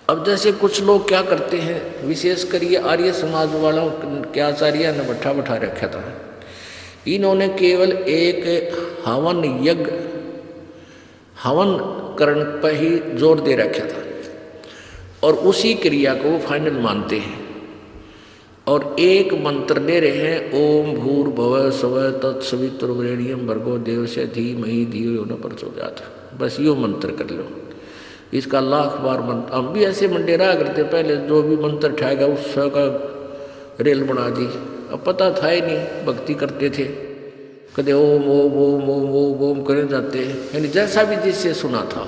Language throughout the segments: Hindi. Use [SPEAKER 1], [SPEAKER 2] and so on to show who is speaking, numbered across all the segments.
[SPEAKER 1] अब जैसे कुछ लोग क्या करते हैं, विशेषकर ये आर्य समाज वालों के आचार्य ने बैठा बैठा रखा था, इन्होंने केवल एक हवन यज्ञ हवन करण पर ही जोर दे रखा था और उसी क्रिया को वो फाइनल मानते हैं और एक मंत्र दे रहे हैं, ओम भूर्भुवः स्वः तत्सवितुर्वरेण्यं भर्गो देवस्य धीमहि धियो यो न प्रचोदयात्। बस यो मंत्र कर लो, इसका लाख बार मंत्र। हम भी ऐसे मंडेरा करते, पहले जो भी मंत्र उठाएगा उसका रेल बना दी। अब पता था ही नहीं, भक्ति करते थे, कदे ओम ओम ओम ओम ओम ओम करे जाते, यानी जैसा भी जिससे सुना था।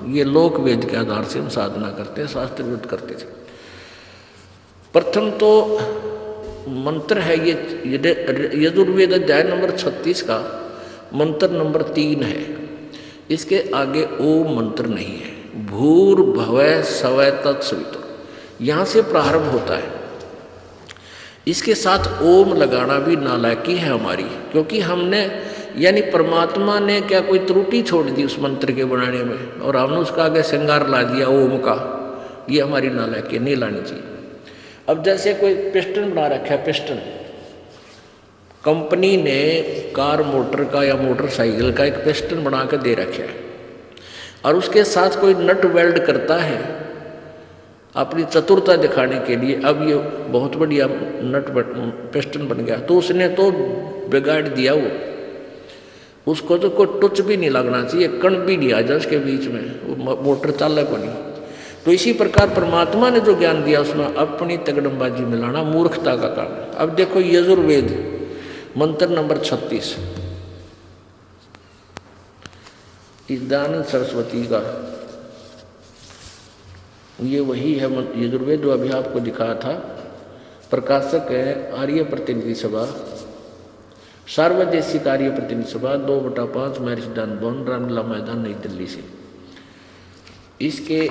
[SPEAKER 1] ये लोक वेद के आधार से हम साधना करते हैं, शास्त्र वेद करते थे। प्रथम तो मंत्र है ये यजुर्वेद अध्याय नंबर 36 का मंत्र नंबर 3 है। इसके आगे ओम मंत्र नहीं है। भूर्भुवः स्वः तत्सवितुर्, यहाँ से प्रारंभ होता है। इसके साथ ओम लगाना भी नालायकी है हमारी, क्योंकि हमने यानी परमात्मा ने क्या कोई त्रुटि छोड़ दी उस मंत्र के बनाने में और हमने उसका आगे श्रृंगार ला दिया ओम का। ये हमारी नालायकी नहीं लानी चाहिए। अब जैसे कोई पिस्टन बना रखा है, पिस्टन कंपनी ने कार मोटर का या मोटरसाइकिल का एक पिस्टन बना के दे रखा है और उसके साथ कोई नट वेल्ड करता है अपनी चतुरता दिखाने के लिए। अब ये बहुत बढ़िया नट पिस्टन बन गया, तो उसने तो बिगाड़ दिया वो, उसको तो कोई टच भी नहीं लगना चाहिए, कण भी नहीं आ जाए उसके बीच में, वो मोटर चालक बनी। तो इसी प्रकार परमात्मा ने जो ज्ञान दिया उसमें अपनी तगड़मबाजी मिलाना मूर्खता का काम है। अब देखो यजुर्वेद मंत्र नंबर 36 दयानंद सरस्वती का, ये वही है यजुर्वेद जो अभी आपको दिखाया था। प्रकाशक है आर्य प्रतिनिधि सभा, सार्वदेशिक आर्य प्रतिनिधि सभा 2/5 मैरिसडान भवन, रामलीला मैदान, नई दिल्ली से। इसके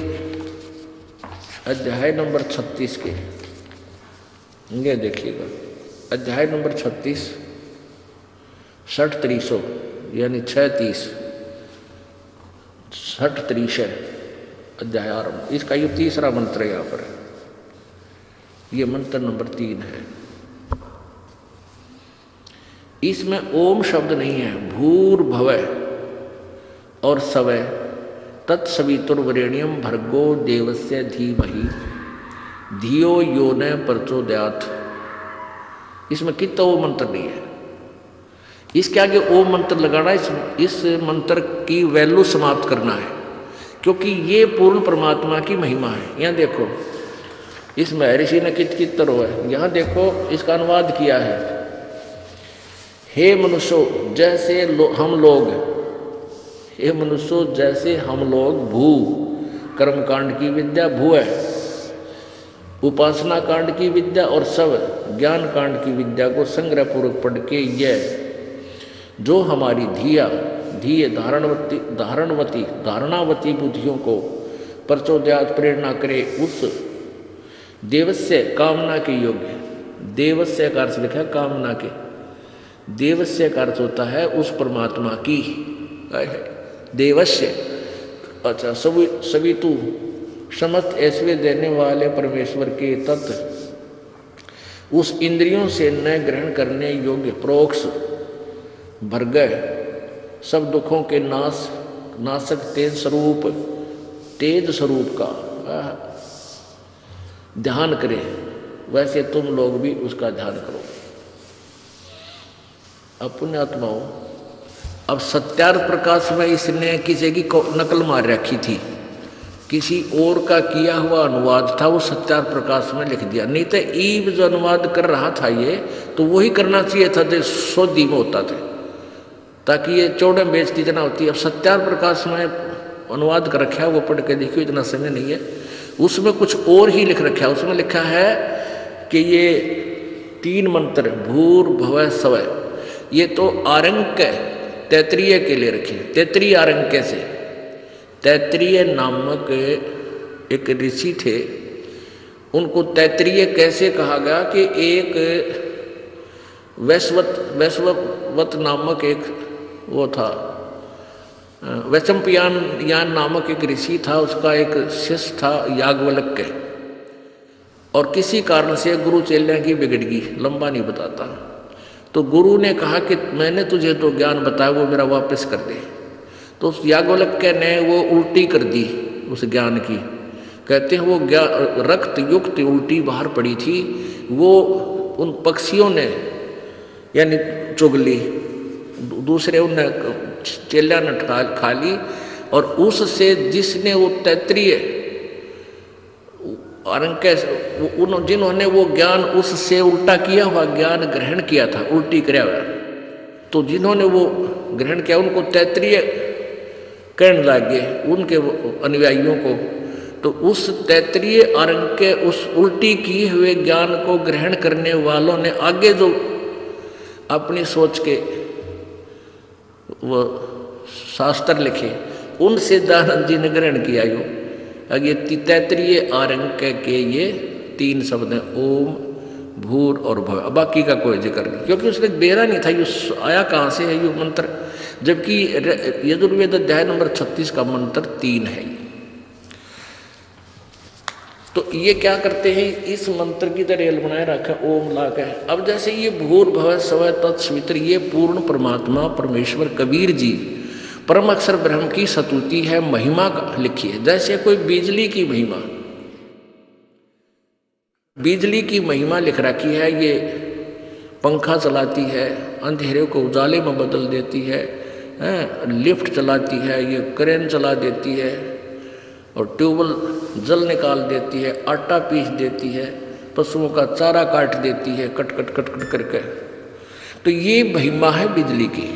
[SPEAKER 1] अध्याय नंबर 36 के ये देखिएगा, अध्याय नंबर 36 60-300 यानी 6-30 60-30 अध्याय आरंभ। इसका ये तीसरा मंत्र यहाँ पर है, ये मंत्र नंबर 3 है। इसमें ओम शब्द नहीं है, भूर्भुवः और स्वः तत्सवितुर्वरेण्यं भर्गो देवस्य धीमहि धियो यो न प्रचोदयात्। इसमें कितना ओम मंत्र नहीं है। इसके आगे ओम मंत्र लगाना इस मंत्र की वैल्यू समाप्त करना है, क्योंकि ये पूर्ण परमात्मा की महिमा है। यहाँ देखो इस महर्षि ने कित तरह है, यहाँ देखो इसका अनुवाद किया है, हे मनुष्यों जैसे हम लोग, हे मनुष्यों जैसे हम लोग भू कर्मकांड की विद्या भू है, उपासना कांड की विद्या और सब ज्ञान कांड की विद्या को संग्रह पूर्वक पढ़ के यह जो हमारी धीय धारणावती बुद्धियों को प्रचोदयात् प्रेरणा करे, उस देवस्य कामना के योग्य, देवस्य का अर्थ लिखा कामना के, देवस्य का अर्थ होता है उस परमात्मा की, देवस्य अच्छा सवितु समस्त ऐश्वर्य देने वाले परमेश्वर के तत्व उस इंद्रियों से न ग्रहण करने योग्य प्रोक्ष भर्गः सब दुखों के नाशक तेज स्वरूप का ध्यान करें, वैसे तुम लोग भी उसका ध्यान करो। अब पुण्यात्माओं, अब सत्यार्थ प्रकाश में इसने किसी की नकल मार रखी थी, किसी और का किया हुआ अनुवाद था, वो सत्यार्थ प्रकाश में लिख दिया। नहीं तो ईब जो अनुवाद कर रहा था ये, तो वही करना चाहिए था जो सोधी में होता था, ताकि ये चौड़े बेइज्जती इतना होती है। अब सत्यार्थ प्रकाश में अनुवाद कर रखा है, वो पढ़ के देखियो, इतना समय नहीं है। उसमें कुछ और ही लिख रखा है, उसमें लिखा है कि ये 3 मंत्र भूर्भुवः स्वः, ये तो आरंक तैतरीय के लिए रखे, तैतरीय आरंक से। तैतरीय नामक एक ऋषि थे, उनको तैतरीय कैसे कहा गया कि एक वैश्ववत नामक एक वो था वैशंपायन यान नामक एक ऋषि था, उसका एक शिष्य था याज्ञवल्क्य, और किसी कारण से गुरु चेल्यां की बिगड़ गई, लंबा नहीं बताता। तो गुरु ने कहा कि मैंने तुझे तो ज्ञान बताया वो मेरा वापस कर दे। तो उस याज्ञवल्क्य ने वो उल्टी कर दी उस ज्ञान की। कहते हैं वो रक्त युक्त उल्टी बाहर पड़ी थी, वो उन पक्षियों ने यानी चुग ली, दूसरे उनने चेल्या ने खा ली, और उससे जिसने वो तैत्रीय जिन्होंने वो ज्ञान उससे उल्टा किया हुआ ज्ञान ग्रहण किया था, उल्टी कराया हुआ, तो जिन्होंने वो ग्रहण किया उनको तैत्रीय कहने लगे उनके अनुयायियों को। तो उस तैत्रीय अर्घ के उस उल्टी किए हुए ज्ञान को ग्रहण करने वालों ने आगे जो अपनी सोच के वो शास्त्र लिखे, उनसे दयानंद जी ने ग्रहण किया। ये तैत्रीय आरंग के ये 3 शब्द हैं, ओम, भूर और भव। बाकी का कोई जिक्र नहीं, क्योंकि उसने बेरा नहीं था ये आया कहाँ से है ये मंत्र, जबकि यजुर्वेद अध्याय नंबर 36 का मंत्र 3 है। तो ये क्या करते हैं, इस मंत्र की तरह रेल बनाए रखा ओम ला के। अब जैसे ये भूर भव स्व तत्सवित्र, ये पूर्ण परमात्मा परमेश्वर कबीर जी परम अक्षर ब्रह्म की स्तुति है, महिमा लिखी है। जैसे कोई बिजली की महिमा, बिजली की महिमा लिख रखी है, ये पंखा चलाती है, अंधेरे को उजाले में बदल देती है, लिफ्ट चलाती है, ये क्रेन चला देती है, और ट्यूबवेल जल निकाल देती है, आटा पीस देती है, पशुओं का चारा काट देती है, कट कट कट कट करके। तो ये महिमा है बिजली की।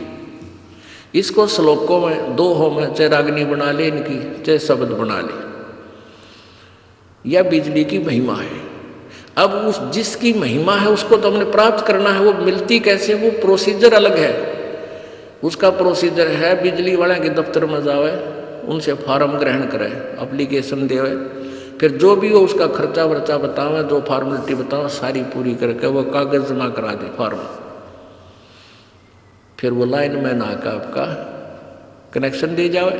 [SPEAKER 1] इसको श्लोकों में दोहों में चाहे रागनी बना ले इनकी, चाहे शब्द बना ले, यह बिजली की महिमा है। अब उस जिसकी महिमा है उसको तो हमने प्राप्त करना है, वो मिलती कैसे, वो प्रोसीजर अलग है। उसका प्रोसीजर है बिजली वाले के दफ्तर में जावे, उनसे फार्म ग्रहण करे, एप्लीकेशन देवे, फिर जो भी हो उसका खर्चा वर्चा बतावे, जो फॉर्मेलिटी बतावे सारी पूरी करके वो कागज जमा करा दे फॉर्म, फिर वो लाइन में आकर आपका कनेक्शन दे जावे।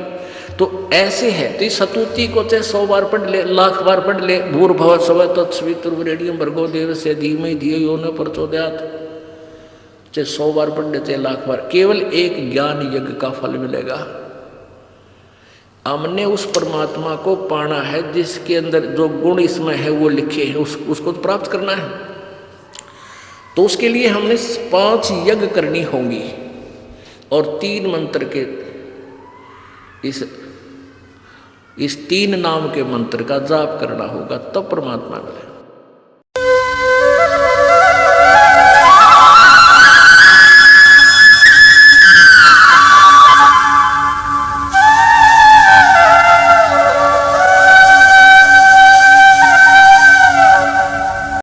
[SPEAKER 1] तो ऐसे है। तो इस स्तुति को चाहे 100 बार पढ़ ले, लाख बार पढ़ ले, भूर भव स्व तत्सवितुर्वरेण्यं भर्गो देवस्य धीमहि धियो यो न प्रचोदयात्, चाहे 100 बार पढ़ ले, चाहे लाख बार, केवल एक ज्ञान यज्ञ का फल मिलेगा। हमने उस परमात्मा को पाना है जिसके अंदर जो गुण इसमें है वो लिखे हैं, उसको तो प्राप्त करना है। तो उसके लिए हमने 5 यज्ञ करनी होंगी और 3 मंत्र के इस 3 नाम के मंत्र का जाप करना होगा, तब परमात्मा मिले।